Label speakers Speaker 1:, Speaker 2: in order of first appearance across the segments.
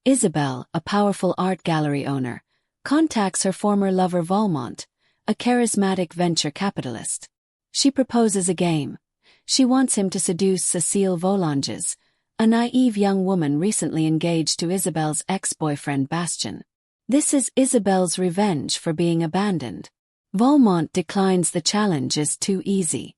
Speaker 1: Isabelle, a powerful art gallery owner, contacts her former lover Valmont, a charismatic venture capitalist. She proposes a game. She wants him to seduce Cecile Volanges, a naive young woman recently engaged to Isabelle's ex-boyfriend Bastien. This is Isabelle's revenge for being abandoned. Valmont declines the challenge as too easy.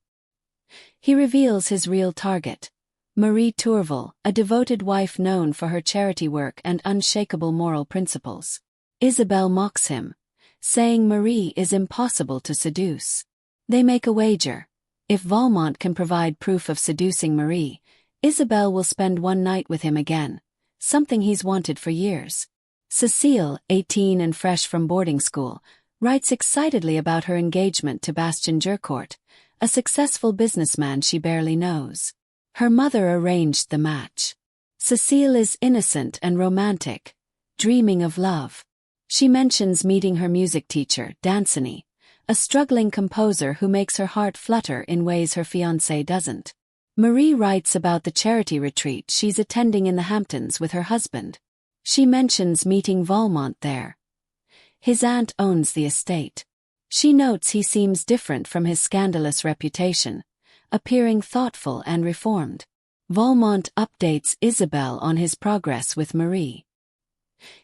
Speaker 1: He reveals his real target, Marie Tourvel, a devoted wife known for her charity work and unshakable moral principles. Isabelle mocks him, saying Marie is impossible to seduce. They make a wager. If Valmont can provide proof of seducing Marie, Isabelle will spend one night with him again, something he's wanted for years. Cecile, 18 and fresh from boarding school, writes excitedly about her engagement to Bastien Jurcourt, a successful businessman she barely knows. Her mother arranged the match. Cecile is innocent and romantic, dreaming of love. She mentions meeting her music teacher, Danceny, a struggling composer who makes her heart flutter in ways her fiancé doesn't. Marie writes about the charity retreat she's attending in the Hamptons with her husband. She mentions meeting Valmont there. His aunt owns the estate. She notes he seems different from his scandalous reputation, appearing thoughtful and reformed. Valmont updates Isabelle on his progress with Marie.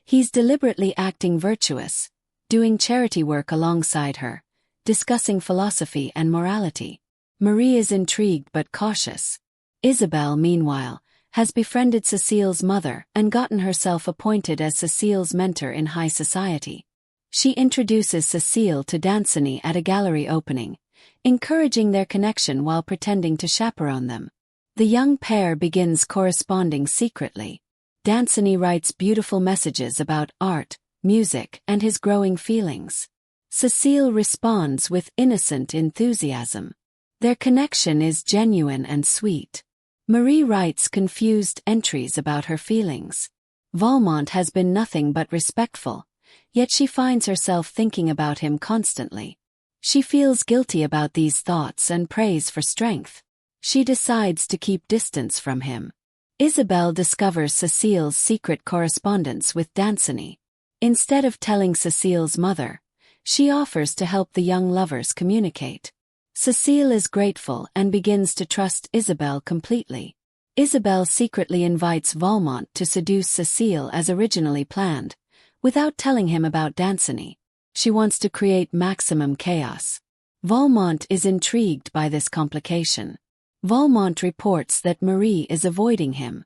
Speaker 1: He's deliberately acting virtuous, doing charity work alongside her, discussing philosophy and morality. Marie is intrigued but cautious. Isabelle, meanwhile, has befriended Cecile's mother and gotten herself appointed as Cecile's mentor in high society. She introduces Cecile to Danceny at a gallery opening, encouraging their connection while pretending to chaperone them. The young pair begins corresponding secretly. Danceny writes beautiful messages about art, music, and his growing feelings. Cecile responds with innocent enthusiasm. Their connection is genuine and sweet. Marie writes confused entries about her feelings. Valmont has been nothing but respectful, yet she finds herself thinking about him constantly. She feels guilty about these thoughts and prays for strength. She decides to keep distance from him. Isabelle discovers Cecile's secret correspondence with Danceny. Instead of telling Cecile's mother, she offers to help the young lovers communicate. Cecile is grateful and begins to trust Isabelle completely. Isabelle secretly invites Valmont to seduce Cecile as originally planned, without telling him about Danceny. She wants to create maximum chaos. Valmont is intrigued by this complication. Valmont reports that Marie is avoiding him.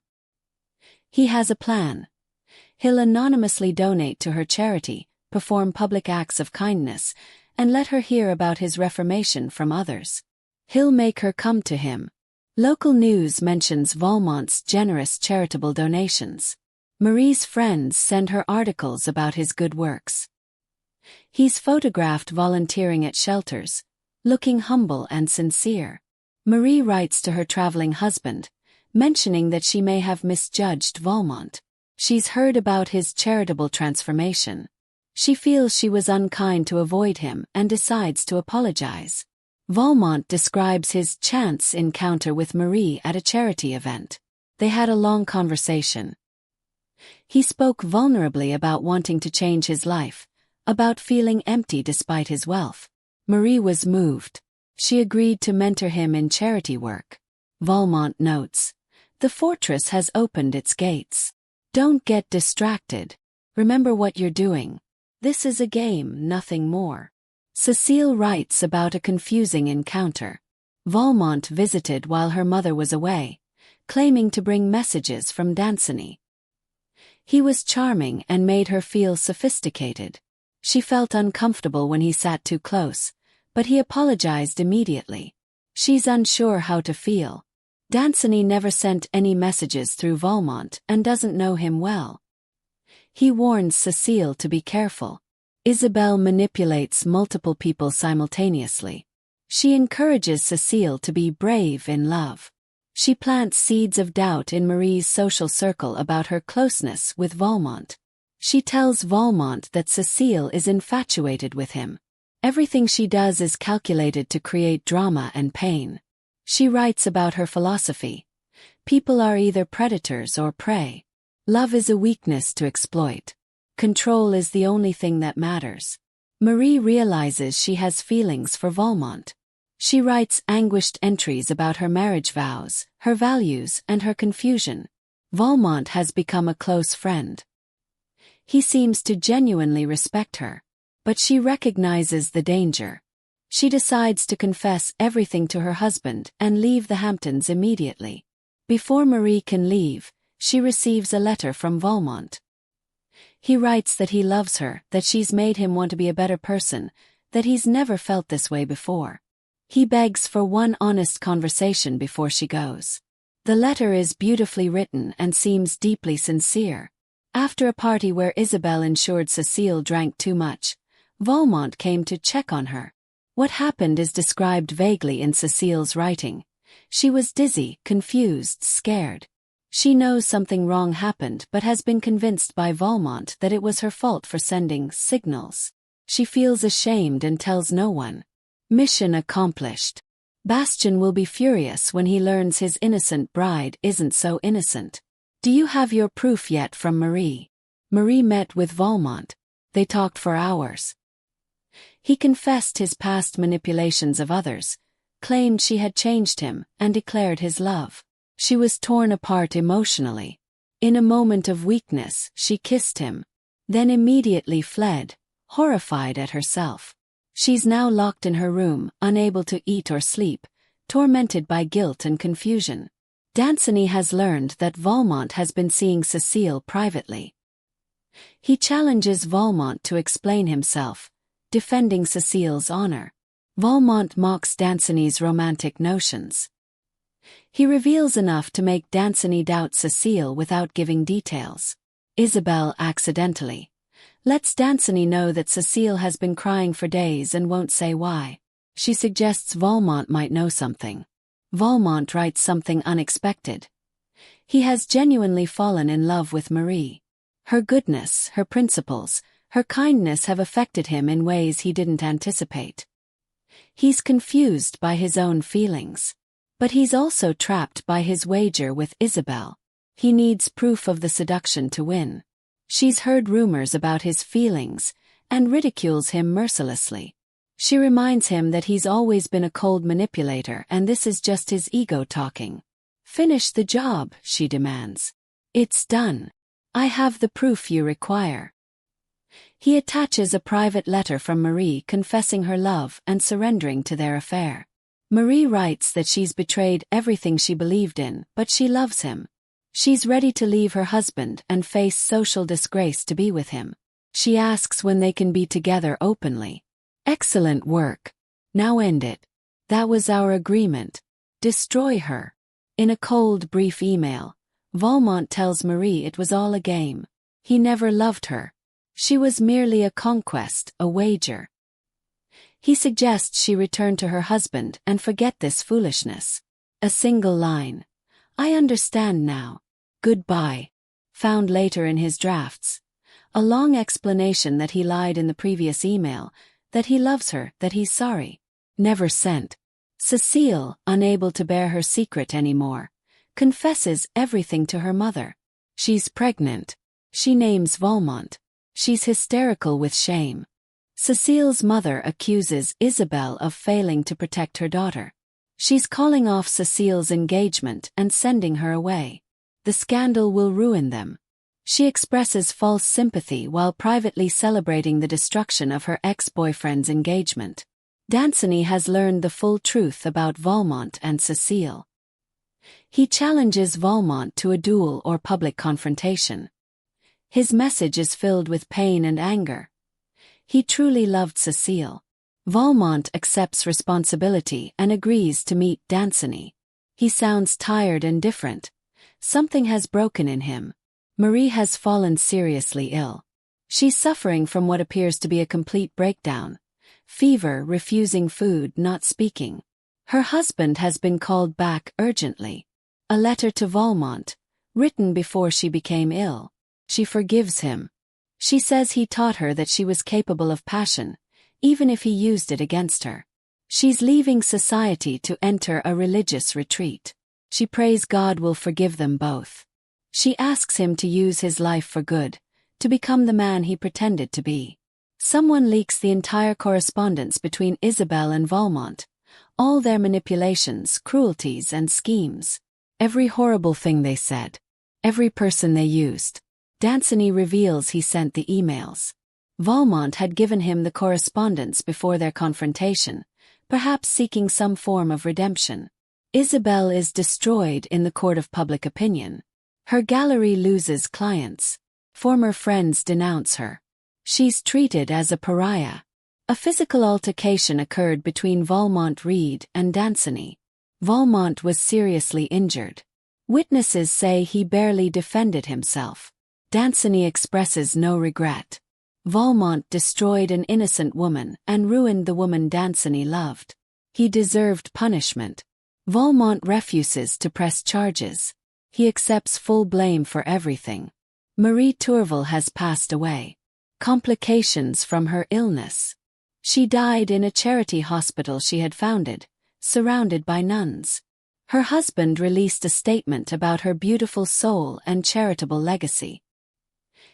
Speaker 1: He has a plan. He'll anonymously donate to her charity, perform public acts of kindness, and let her hear about his reformation from others. He'll make her come to him. Local news mentions Valmont's generous charitable donations. Marie's friends send her articles about his good works. He's photographed volunteering at shelters, looking humble and sincere. Marie writes to her traveling husband, mentioning that she may have misjudged Valmont. She's heard about his charitable transformation. She feels she was unkind to avoid him and decides to apologize. Valmont describes his chance encounter with Marie at a charity event. They had a long conversation. He spoke vulnerably about wanting to change his life, about feeling empty despite his wealth. Marie was moved. She agreed to mentor him in charity work. Valmont notes, "The fortress has opened its gates. Don't get distracted. Remember what you're doing. This is a game, nothing more." Cecile writes about a confusing encounter. Valmont visited while her mother was away, claiming to bring messages from Danceny. He was charming and made her feel sophisticated. She felt uncomfortable when he sat too close, but he apologized immediately. She's unsure how to feel. Danceny never sent any messages through Valmont and doesn't know him well. He warns Cecile to be careful. Isabelle manipulates multiple people simultaneously. She encourages Cecile to be brave in love. She plants seeds of doubt in Marie's social circle about her closeness with Valmont. She tells Valmont that Cecile is infatuated with him. Everything she does is calculated to create drama and pain. She writes about her philosophy. People are either predators or prey. Love is a weakness to exploit. Control is the only thing that matters. Marie realizes she has feelings for Valmont. She writes anguished entries about her marriage vows, her values, and her confusion. Valmont has become a close friend. He seems to genuinely respect her. But she recognizes the danger. She decides to confess everything to her husband and leave the Hamptons immediately. Before Marie can leave, she receives a letter from Valmont. He writes that he loves her, that she's made him want to be a better person, that he's never felt this way before. He begs for one honest conversation before she goes. The letter is beautifully written and seems deeply sincere. After a party where Isabelle ensured Cecile drank too much, Valmont came to check on her. What happened is described vaguely in Cecile's writing. She was dizzy, confused, scared. She knows something wrong happened but has been convinced by Valmont that it was her fault for sending signals. She feels ashamed and tells no one. Mission accomplished. Bastien will be furious when he learns his innocent bride isn't so innocent. Do you have your proof yet from Marie? Marie met with Valmont. They talked for hours. He confessed his past manipulations of others, claimed she had changed him, and declared his love. She was torn apart emotionally. In a moment of weakness, she kissed him, then immediately fled, horrified at herself. She's now locked in her room, unable to eat or sleep, tormented by guilt and confusion. Danceny has learned that Valmont has been seeing Cecile privately. He challenges Valmont to explain himself, defending Cecile's honor. Valmont mocks Danceny's romantic notions. He reveals enough to make Danceny doubt Cecile without giving details. Isabelle accidentally lets Danceny know that Cecile has been crying for days and won't say why. She suggests Valmont might know something. Valmont writes something unexpected. He has genuinely fallen in love with Marie. Her goodness, her principles, her kindness have affected him in ways he didn't anticipate. He's confused by his own feelings. But he's also trapped by his wager with Isabelle. He needs proof of the seduction to win. She's heard rumors about his feelings, and ridicules him mercilessly. She reminds him that he's always been a cold manipulator and this is just his ego talking. Finish the job, she demands. It's done. I have the proof you require. He attaches a private letter from Marie confessing her love and surrendering to their affair. Marie writes that she's betrayed everything she believed in, but she loves him. She's ready to leave her husband and face social disgrace to be with him. She asks when they can be together openly. Excellent work. Now end it. That was our agreement. Destroy her. In a cold, brief email, Valmont tells Marie it was all a game. He never loved her. She was merely a conquest, a wager. He suggests she return to her husband and forget this foolishness. A single line. I understand now. Goodbye. Found later in his drafts. A long explanation that he lied in the previous email, that he loves her, that he's sorry. Never sent. Cecile, unable to bear her secret anymore, confesses everything to her mother. She's pregnant. She names Valmont. She's hysterical with shame. Cecile's mother accuses Isabelle of failing to protect her daughter. She's calling off Cecile's engagement and sending her away. The scandal will ruin them. She expresses false sympathy while privately celebrating the destruction of her ex-boyfriend's engagement. Danceny has learned the full truth about Valmont and Cecile. He challenges Valmont to a duel or public confrontation. His message is filled with pain and anger. He truly loved Cecile. Valmont accepts responsibility and agrees to meet Danceny. He sounds tired and different. Something has broken in him. Marie has fallen seriously ill. She's suffering from what appears to be a complete breakdown. Fever, refusing food, not speaking. Her husband has been called back urgently. A letter to Valmont, written before she became ill. She forgives him. She says he taught her that she was capable of passion, even if he used it against her. She's leaving society to enter a religious retreat. She prays God will forgive them both. She asks him to use his life for good, to become the man he pretended to be. Someone leaks the entire correspondence between Isabelle and Valmont, all their manipulations, cruelties, and schemes. Every horrible thing they said. Every person they used. Danceny reveals he sent the emails. Valmont had given him the correspondence before their confrontation, perhaps seeking some form of redemption. Isabelle is destroyed in the court of public opinion. Her gallery loses clients. Former friends denounce her. She's treated as a pariah. A physical altercation occurred between Valmont Reed and Danceny. Valmont was seriously injured. Witnesses say he barely defended himself. Danceny expresses no regret. Valmont destroyed an innocent woman and ruined the woman Danceny loved. He deserved punishment. Valmont refuses to press charges. He accepts full blame for everything. Marie Tourville has passed away. Complications from her illness. She died in a charity hospital she had founded, surrounded by nuns. Her husband released a statement about her beautiful soul and charitable legacy.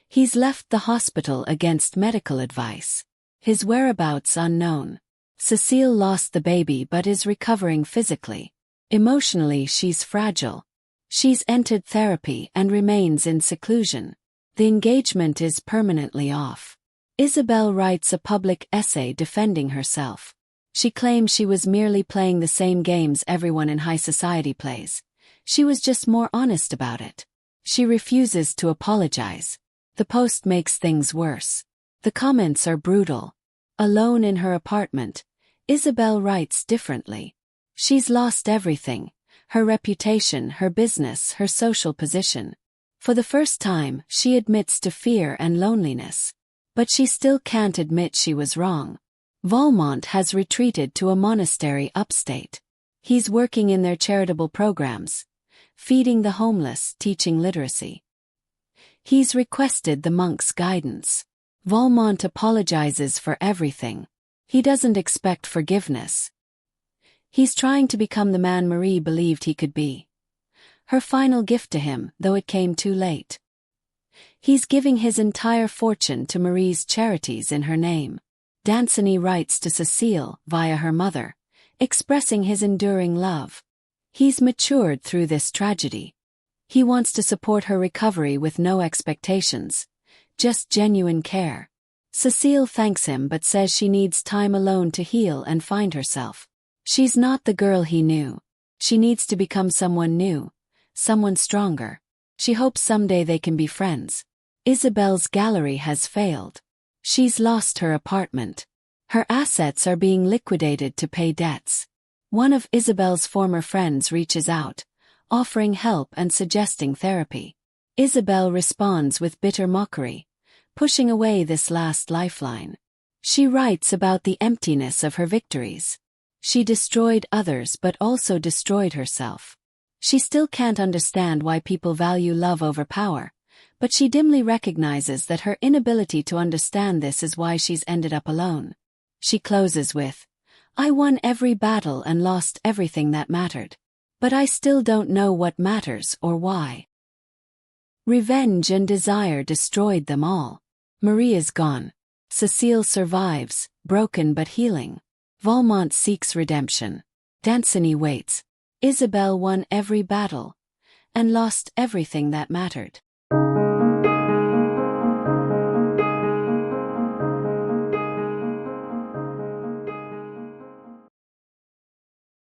Speaker 1: He's left the hospital against medical advice. His whereabouts unknown. Cecile lost the baby but is recovering physically. Emotionally, she's fragile. She's entered therapy and remains in seclusion. The engagement is permanently off. Isabelle writes a public essay defending herself. She claims she was merely playing the same games everyone in high society plays. She was just more honest about it. She refuses to apologize. The post makes things worse. The comments are brutal. Alone in her apartment, Isabelle writes differently. She's lost everything. Her reputation, her business, her social position. For the first time, she admits to fear and loneliness. But she still can't admit she was wrong. Valmont has retreated to a monastery upstate. He's working in their charitable programs, feeding the homeless, teaching literacy. He's requested the monks' guidance. Valmont apologizes for everything. He doesn't expect forgiveness. He's trying to become the man Marie believed he could be. Her final gift to him, though it came too late. He's giving his entire fortune to Marie's charities in her name. Danceny writes to Cecile, via her mother, expressing his enduring love. He's matured through this tragedy. He wants to support her recovery with no expectations, just genuine care. Cecile thanks him but says she needs time alone to heal and find herself. She's not the girl he knew. She needs to become someone new, someone stronger. She hopes someday they can be friends. Isabelle's gallery has failed. She's lost her apartment. Her assets are being liquidated to pay debts. One of Isabelle's former friends reaches out, offering help and suggesting therapy. Isabelle responds with bitter mockery, pushing away this last lifeline. She writes about the emptiness of her victories. She destroyed others but also destroyed herself. She still can't understand why people value love over power, but she dimly recognizes that her inability to understand this is why she's ended up alone. She closes with, "I won every battle and lost everything that mattered. But I still don't know what matters or why." Revenge and desire destroyed them all. Marie is gone. Cecile survives, broken but healing. Valmont seeks redemption. Danceny waits. Isabelle won every battle and lost everything that mattered.